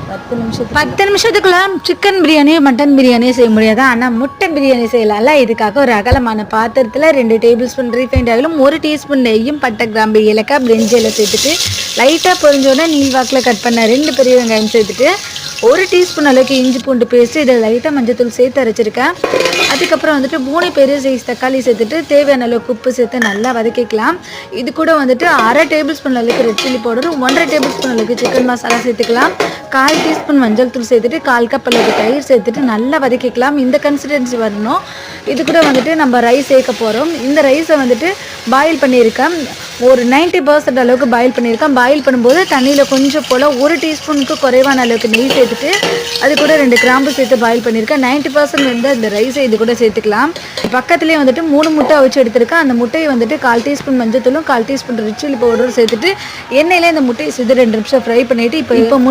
10 நிமிஷத்துக்குள்ள chicken biryani mutton biryani செய்ய முடியாது. ஆனால் முட்டை பிரியாணி செய்யலாம்ல. இதுக்காக ஒரு அகலமான பாத்திரத்தில் 2 டேபிள் ஸ்பூன் ரீஃபைண்ட் ஆயிலும் 1 டீஸ்பூன் நெய்யும் பட்டை கிராம்பு ஏலக்காய் பிரிஞ்சி இலை சேர்த்துட்டு லைட்டாக பொரிஞ்சோடனே நீள்வாக்கில் கட் பண்ண 2 பெரிய வெங்காயம் சேர்த்துட்டு 1 டீஸ்பூன் அளவுக்கு இஞ்சி பூண்டு பேஸ்ட்டு இதை லைட்டாக மஞ்சத்தூள் சேர்த்து அரைச்சிருக்கேன். அதுக்கப்புறம் வந்துட்டு 3 பெரிய சைஸ் தக்காளி சேர்த்துட்டு தேவையான அளவுக்கு உப்பு சேர்த்து நல்லா வதக்கிக்கலாம். இது கூட வந்துட்டு 1/2 டேபிள் ஸ்பூன் அளவுக்கு red chilli powder 1/2 table spoon அளவுக்கு சிக்கன் மசாலா சேர்த்துக்கலாம். 1/4 டீஸ்பூன் மஞ்சள் தூள் சேர்த்துட்டு 1/4 கப் அளவுக்கு தயிர் சேர்த்துட்டு நல்லா வதக்கிக்கலாம். இந்த கன்சிஸ்டன்சி வரணும். இது கூட வந்துட்டு நம்ம ரைஸ் சேர்க்க போகிறோம். இந்த ரைஸை வந்துட்டு பாயில் பண்ணியிருக்கேன். ஒரு 90% அளவுக்கு பாயில் பண்ணியிருக்கேன். பாயில் பண்ணும்போது தண்ணியில் கொஞ்சம் போல் 1 டீஸ்பூனுக்கு குறைவான அளவுக்கு நெய் சேர்த்துட்டு அது கூட 2 கிராம்பு சேர்த்து பாயில் பண்ணியிருக்கேன். 90% வந்து அந்த ரைஸை இது கூட சேர்த்துக்கலாம். பக்கத்துலேயே வந்துட்டு 3 முட்டை அவிச்சு எடுத்திருக்கேன். அந்த முட்டையை வந்துட்டு 1/4 டீஸ்பூன் மஞ்சத்தூளும் 1/4 டீஸ்பூன் ரெட் சில்லி பவுடரும் சேர்த்துட்டு எண்ணெயில் இந்த முட்டையை சேர்த்து 2 நிமிஷம் ஃப்ரை பண்ணிவிட்டு இப்போ